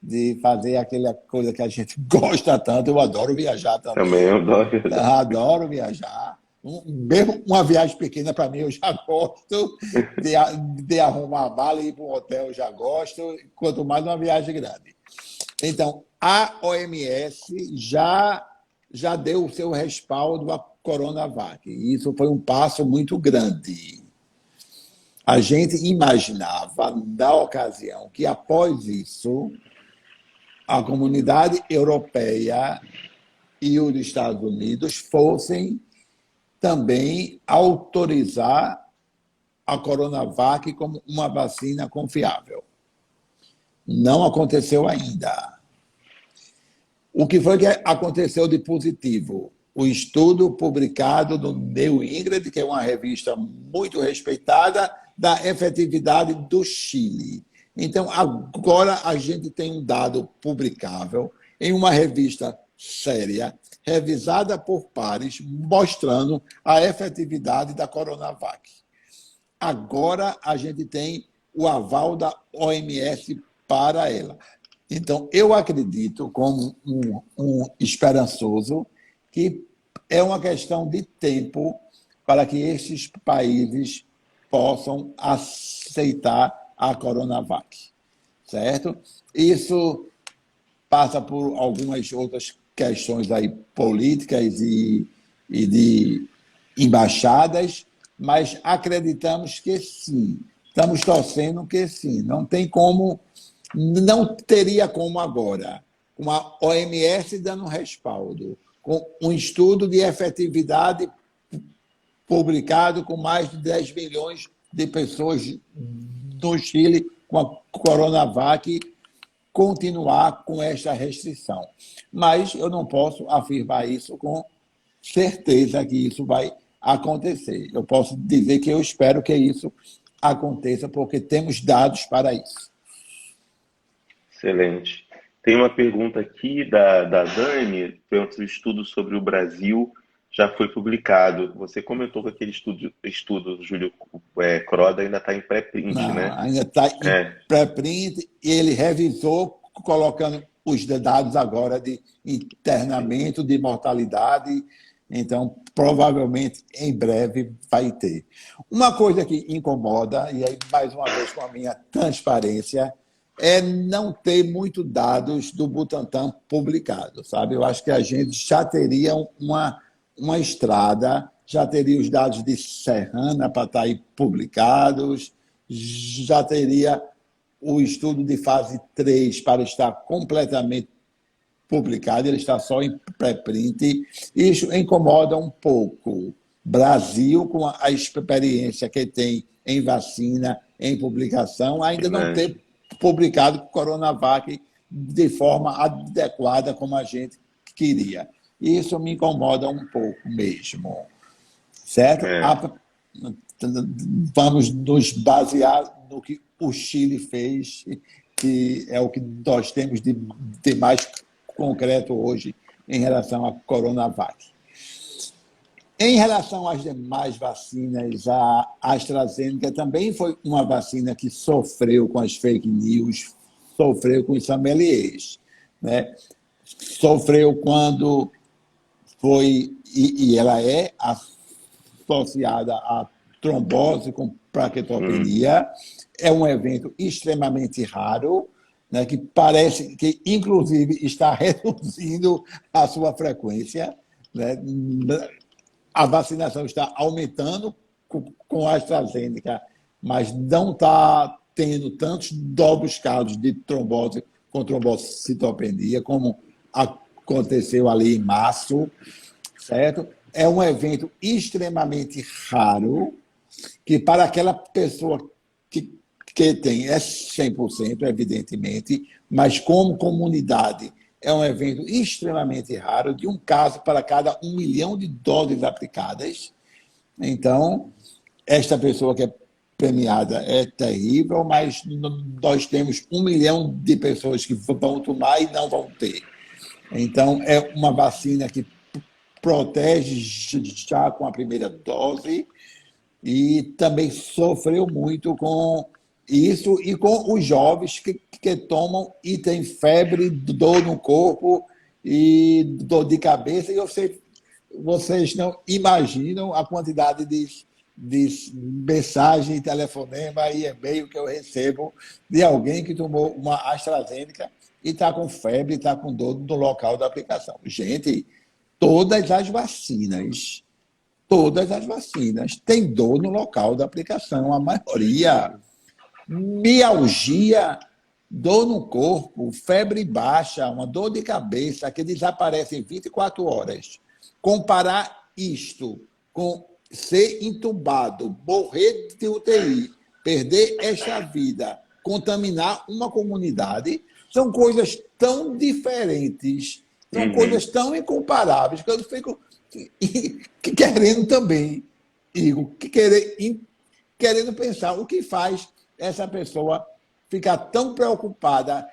de fazer aquela coisa que a gente gosta tanto. Eu adoro viajar também. Também eu adoro. Adoro viajar. Mesmo uma viagem pequena, para mim, eu já gosto. De arrumar a mala e ir para um hotel, eu já gosto. Quanto mais uma viagem grande. Então, a OMS já deu o seu respaldo à Coronavac. E isso foi um passo muito grande. A gente imaginava, na ocasião, que após isso, a comunidade europeia e os Estados Unidos fossem também autorizar a Coronavac como uma vacina confiável. Não aconteceu ainda. O que foi que aconteceu de positivo? O estudo publicado no New England, que é uma revista muito respeitada, da efetividade do Chile. Então, agora a gente tem um dado publicável em uma revista séria, revisada por pares, mostrando a efetividade da Coronavac. Agora a gente tem o aval da OMS para ela. Então, eu acredito, como um esperançoso, que é uma questão de tempo para que esses países possam aceitar a Coronavac, certo? Isso passa por algumas outras questões aí políticas e de embaixadas, mas acreditamos que sim. Estamos torcendo que sim. Não tem como, não teria como agora, com a OMS dando respaldo, com um estudo de efetividade publicado com mais de 10 milhões de pessoas no Chile com a Coronavac, continuar com esta restrição. Mas eu não posso afirmar isso com certeza que isso vai acontecer. Eu posso dizer que eu espero que isso aconteça, porque temos dados para isso. Excelente. Tem uma pergunta aqui da Dani, pergunta se o estudo sobre o Brasil já foi publicado. Você comentou que aquele estudo Júlio Croda ainda está em pré-print, né? Ainda está em pré-print, e ele revisou, colocando os dados agora de internamento, de mortalidade. Então, provavelmente, em breve, vai ter. Uma coisa que incomoda, e aí, mais uma vez, com a minha transparência, é não ter muitos dados do Butantan publicados, sabe? Eu acho que a gente já teria uma estrada, já teria os dados de Serrana para estar aí publicados, já teria o estudo de fase 3 para estar completamente publicado, ele está só em pré-print. Isso incomoda um pouco. Brasil, com a experiência que tem em vacina, em publicação, ainda não ter publicado Coronavac de forma adequada como a gente queria. Isso me incomoda um pouco mesmo. Certo? Vamos nos basear no que o Chile fez, que é o que nós temos de mais concreto hoje em relação à Coronavac. Em relação às demais vacinas, a AstraZeneca também foi uma vacina que sofreu com as fake news, sofreu com os sommeliers, né? Sofreu quando foi, e ela é associada à trombose com plaquetopenia, é um evento extremamente raro, né, que parece que, inclusive, está reduzindo a sua frequência, né? A vacinação está aumentando com a AstraZeneca, mas não está tendo tantos novos casos de trombose com trombocitopenia como aconteceu ali em março, certo? É um evento extremamente raro, que para aquela pessoa que tem é 100%, evidentemente, mas como comunidade é um evento extremamente raro, de um caso para cada 1 milhão de doses aplicadas. Então, esta pessoa que é premiada é terrível, mas nós temos 1 milhão de pessoas que vão tomar e não vão ter. Então, é uma vacina que protege já com a primeira dose e também sofreu muito com isso e com os jovens que tomam e têm febre, dor no corpo e dor de cabeça. E eu sei, vocês não imaginam a quantidade de mensagem, telefonema e e-mail que eu recebo de alguém que tomou uma AstraZeneca e está com febre, está com dor no local da aplicação. Gente, todas as vacinas têm dor no local da aplicação, a maioria. Mialgia, dor no corpo, febre baixa, uma dor de cabeça que desaparece em 24 horas. Comparar isto com ser entubado, morrer de UTI, perder esta vida, contaminar uma comunidade, são coisas tão diferentes, são coisas tão incomparáveis, que eu fico querendo também, Igor, querendo pensar o que faz essa pessoa ficar tão preocupada.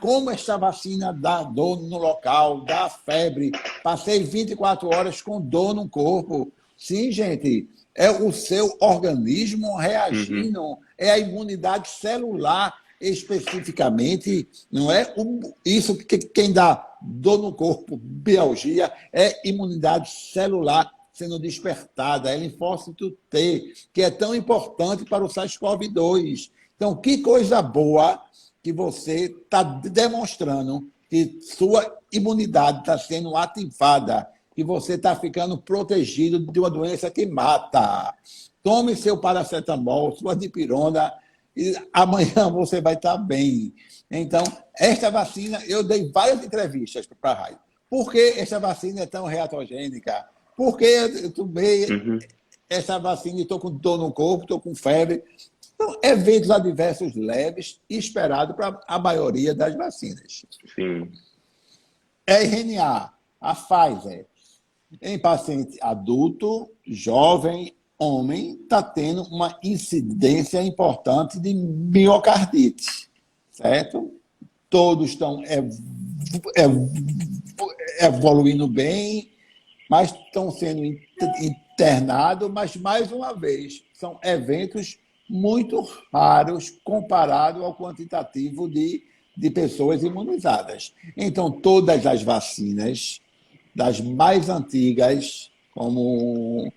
Como esta vacina dá dor no local, dá febre, passei 24 horas com dor no corpo. Sim, gente, é o seu organismo reagindo, é a imunidade celular especificamente, não é isso que quem dá dor no corpo, mialgia, é imunidade celular sendo despertada, é linfócito T, que é tão importante para o SARS-CoV-2. Então, que coisa boa que você está demonstrando que sua imunidade está sendo ativada, que você está ficando protegido de uma doença que mata. Tome seu paracetamol, sua dipirona, e amanhã você vai estar bem. Então, esta vacina, eu dei várias entrevistas para a rádio. Por que esta vacina é tão reatogênica? Por que eu tomei essa vacina e estou com dor no corpo, estou com febre? Então, eventos adversos leves, esperado para a maioria das vacinas. Sim. RNA, a Pfizer, em paciente adulto, jovem, homem, está tendo uma incidência importante de miocardite, certo? Todos estão evoluindo bem, mas estão sendo internados, mas, mais uma vez, são eventos muito raros comparado ao quantitativo de pessoas imunizadas. Então, todas as vacinas, das mais antigas, como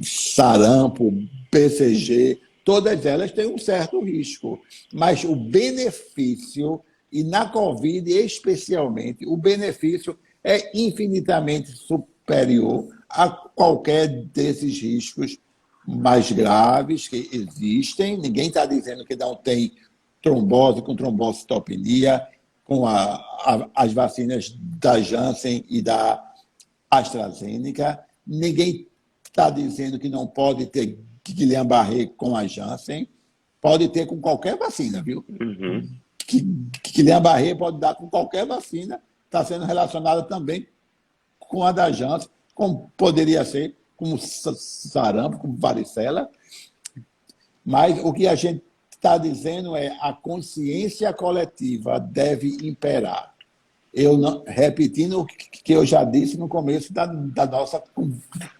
sarampo, BCG, todas elas têm um certo risco, mas o benefício, e na Covid especialmente, o benefício é infinitamente superior a qualquer desses riscos mais graves que existem. Ninguém está dizendo que não tem trombose com trombocitopenia, com as vacinas da Janssen e da AstraZeneca. Ninguém está dizendo que não pode ter Guillain-Barré com a Janssen. Pode ter com qualquer vacina, viu? Guillain-Barré pode dar com qualquer vacina. Está sendo relacionada também com a da Janssen, como poderia ser com sarampo, com varicela. Mas o que a gente está dizendo é a consciência coletiva deve imperar. Eu não, repetindo o que eu já disse no começo da nossa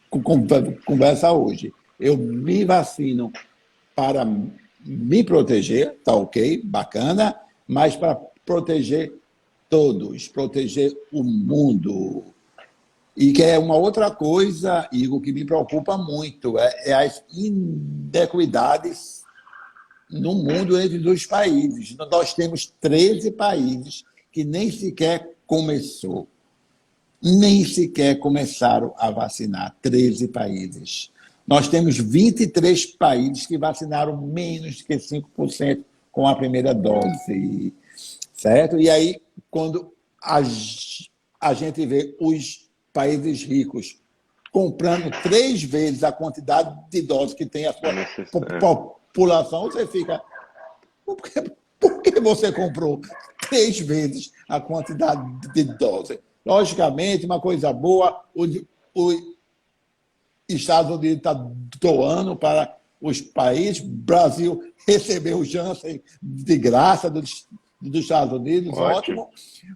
conversa hoje. Eu me vacino para me proteger, tá ok, bacana, mas para proteger todos, proteger o mundo. E que é uma outra coisa, Igor, que me preocupa muito, é as inequidades no mundo entre os países. Nós temos 13 países que nem sequer começaram a vacinar, 13 países. Nós temos 23 países que vacinaram menos que 5% com a primeira dose, certo? E aí, quando a gente vê os países ricos comprando 3 vezes a quantidade de doses que tem a sua população, você fica... Por que você comprou 3 vezes a quantidade de doses? Logicamente, uma coisa boa, o Estados Unidos está doando para os países, Brasil recebeu o Janssen de graça dos Estados Unidos, ótimo,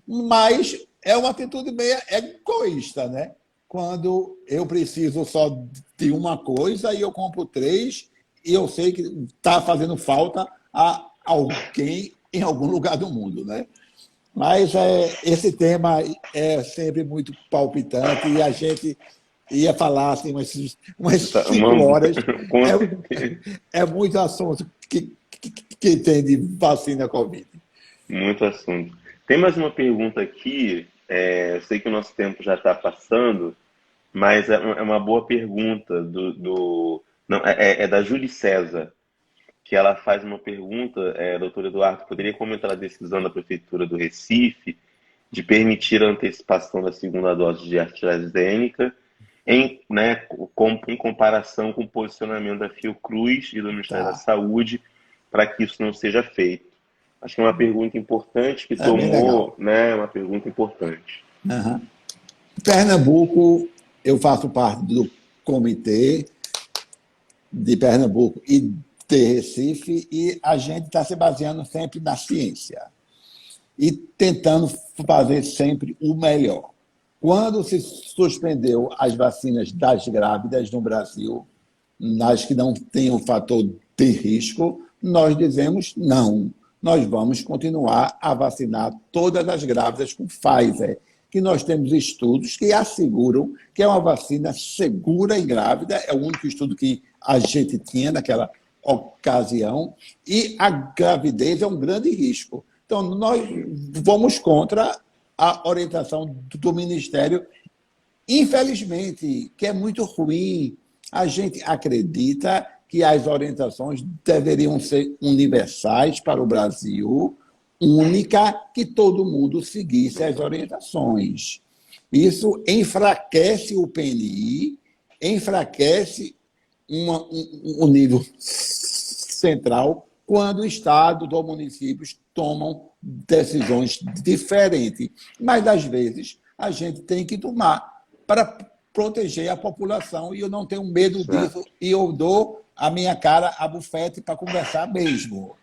mas é uma atitude meio egoísta, né? Quando eu preciso só de uma coisa e eu compro 3 e eu sei que está fazendo falta a alguém em algum lugar do mundo, né? Mas esse tema é sempre muito palpitante e a gente ia falar assim umas 5 horas. É muito assunto que tem de vacina Covid. Muito assunto. Tem mais uma pergunta aqui. Eu sei que o nosso tempo já está passando, mas é uma boa pergunta não, é da Júlia César, que ela faz uma pergunta, doutor Eduardo, poderia comentar a decisão da Prefeitura do Recife de permitir a antecipação da segunda dose de AstraZeneca em comparação com o posicionamento da Fiocruz e do Ministério da Saúde para que isso não seja feito? Acho que é uma pergunta importante que tomou, né, uma pergunta importante. Uhum. Pernambuco, eu faço parte do comitê de Pernambuco e de Recife e a gente está se baseando sempre na ciência e tentando fazer sempre o melhor. Quando se suspendeu as vacinas das grávidas no Brasil, nas que não têm um fator de risco, nós dizemos não. Nós vamos continuar a vacinar todas as grávidas com Pfizer, que nós temos estudos que asseguram que é uma vacina segura em grávida, é o único estudo que a gente tinha naquela ocasião, e a gravidez é um grande risco. Então, nós vamos contra a orientação do Ministério, infelizmente, que é muito ruim. A gente acredita que as orientações deveriam ser universais para o Brasil, única, que todo mundo seguisse as orientações. Isso enfraquece o PNI, enfraquece o nível central quando o Estado ou municípios tomam decisões diferentes. Mas, às vezes, a gente tem que tomar para proteger a população e eu não tenho medo disso e eu dou a minha cara a bufete para conversar mesmo.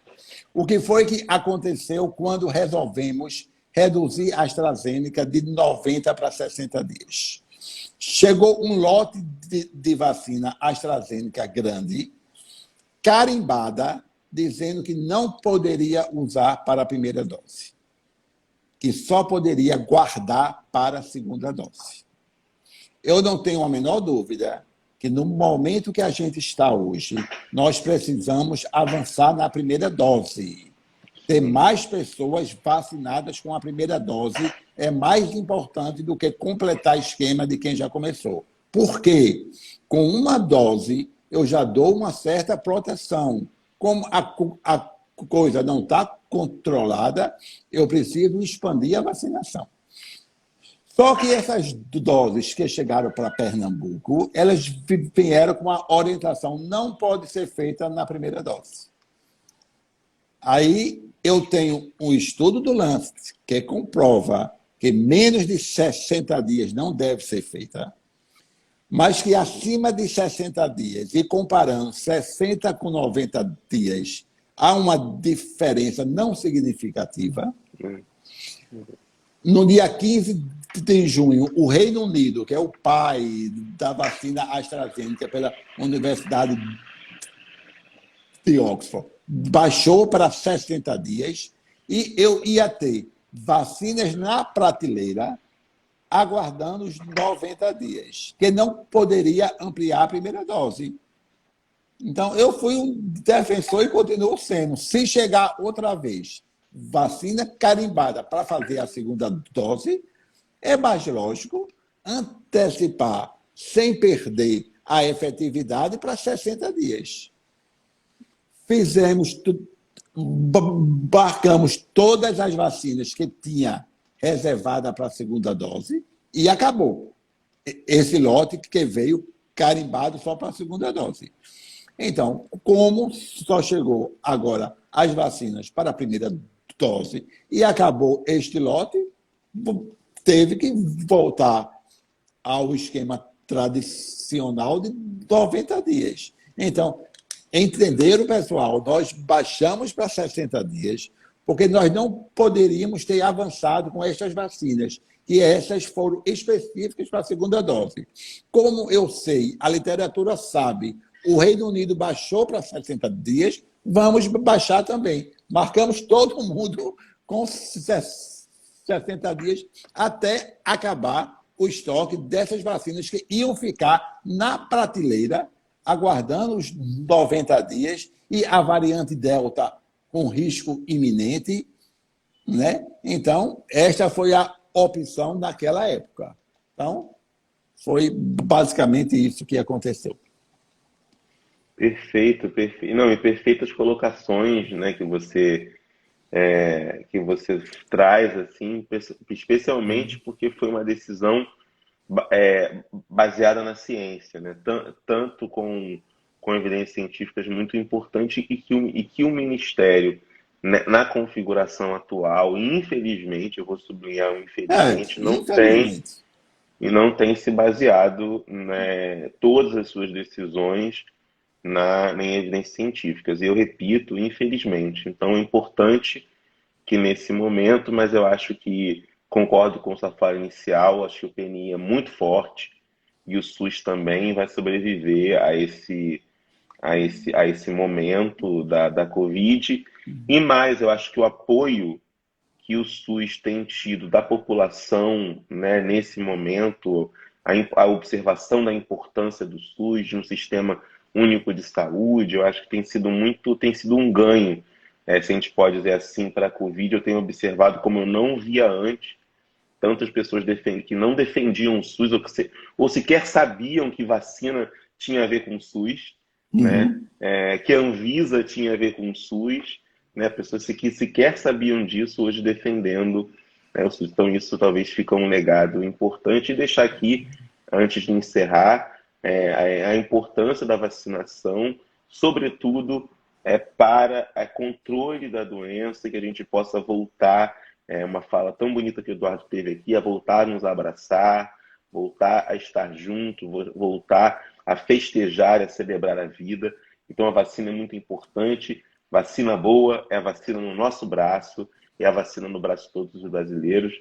O que foi que aconteceu quando resolvemos reduzir a AstraZeneca de 90 para 60 dias? Chegou um lote de vacina AstraZeneca grande, carimbada, dizendo que não poderia usar para a primeira dose, que só poderia guardar para a segunda dose. Eu não tenho a menor dúvida que, no momento que a gente está hoje, nós precisamos avançar na primeira dose. Ter mais pessoas vacinadas com a primeira dose é mais importante do que completar esquema de quem já começou. Por quê? Com uma dose, eu já dou uma certa proteção. Como a coisa não está controlada, eu preciso expandir a vacinação. Só que essas doses que chegaram para Pernambuco, elas vieram com a orientação, não pode ser feita na primeira dose. Aí eu tenho um estudo do Lancet que comprova que menos de 60 dias não deve ser feita, mas que acima de 60 dias, e comparando 60 com 90 dias, há uma diferença não significativa. No dia 15 de junho, o Reino Unido, que é o pai da vacina AstraZeneca pela Universidade de Oxford, baixou para 60 dias e eu ia ter vacinas na prateleira aguardando os 90 dias, que não poderia ampliar a primeira dose. Então, eu fui um defensor e continuo sendo. Se chegar outra vez vacina carimbada para fazer a segunda dose, é mais lógico antecipar, sem perder a efetividade, para 60 dias. Marcamos todas as vacinas que tinha reservada para a segunda dose e acabou. Esse lote que veio carimbado só para a segunda dose. Então, como só chegou agora as vacinas para a primeira dose e acabou este lote, teve que voltar ao esquema tradicional de 90 dias. Então, entenderam, pessoal? Nós baixamos para 60 dias, porque nós não poderíamos ter avançado com estas vacinas, e essas foram específicas para a segunda dose. Como eu sei, a literatura sabe, o Reino Unido baixou para 60 dias, vamos baixar também. Marcamos todo mundo com 60 dias até acabar o estoque dessas vacinas que iam ficar na prateleira, aguardando os 90 dias, e a variante Delta com risco iminente, né? Então, esta foi a opção naquela época. Então, foi basicamente isso que aconteceu. Perfeito, perfeito. Não, e perfeitas colocações, né, que você traz, assim, especialmente porque foi uma decisão baseada na ciência, né? Tanto com evidências científicas muito importantes e que o Ministério, né, na configuração atual, infelizmente, eu vou sublinhar o infelizmente, infelizmente. não tem se baseado, né, todas as suas decisões em evidências científicas. E eu repito, infelizmente. Então, é importante que nesse momento, mas eu acho que concordo com sua fala inicial, acho que o PNI é muito forte e o SUS também vai sobreviver a esse momento da Covid. E mais, eu acho que o apoio que o SUS tem tido da população, né, nesse momento, a observação da importância do SUS, de um sistema único de saúde, eu acho que tem sido um ganho, se a gente pode dizer assim, para a Covid. Eu tenho observado como eu não via antes, tantas pessoas que não defendiam o SUS ou sequer sabiam que vacina tinha a ver com o SUS, né? Que a Anvisa tinha a ver com o SUS, né? Pessoas que sequer sabiam disso hoje defendendo, né, o SUS. Então isso talvez fique um legado importante. E deixar aqui, antes de encerrar, a importância da vacinação, sobretudo para o controle da doença, que a gente possa voltar, uma fala tão bonita que o Eduardo teve aqui, a voltar a nos abraçar, voltar a estar junto, voltar a festejar, a celebrar a vida. Então a vacina é muito importante. Vacina boa é a vacina no nosso braço, é a vacina no braço de todos os brasileiros.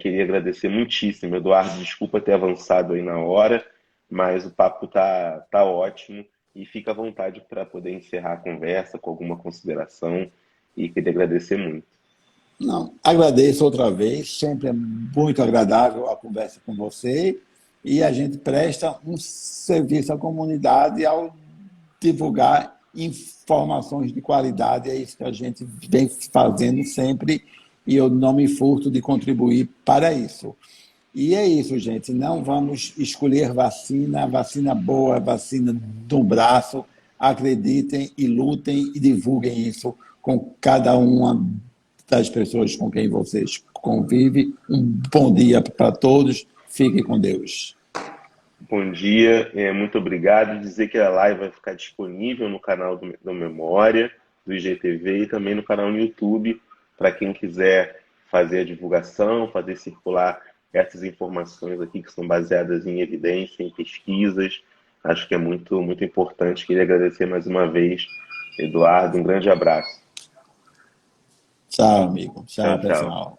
Queria agradecer muitíssimo, Eduardo, desculpa ter avançado aí na hora, mas o papo tá ótimo, e fica à vontade para poder encerrar a conversa com alguma consideração, e queria agradecer muito. Não, agradeço outra vez, sempre é muito agradável a conversa com você, e a gente presta um serviço à comunidade ao divulgar informações de qualidade. É isso que a gente vem fazendo sempre, e eu não me furto de contribuir para isso. E é isso, gente. Não vamos escolher vacina boa, vacina do braço. Acreditem e lutem e divulguem isso com cada uma das pessoas com quem vocês convivem. Um bom dia para todos. Fiquem com Deus. Bom dia, muito obrigado. Dizer que a live vai ficar disponível no canal do Memória, do IGTV, e também no canal no YouTube, para quem quiser fazer a divulgação, fazer circular essas informações aqui que são baseadas em evidência, em pesquisas. Acho que é muito, muito importante. Queria agradecer mais uma vez, Eduardo. Um grande abraço. Tchau, amigo. Tchau, Tchau, tchau. pessoal.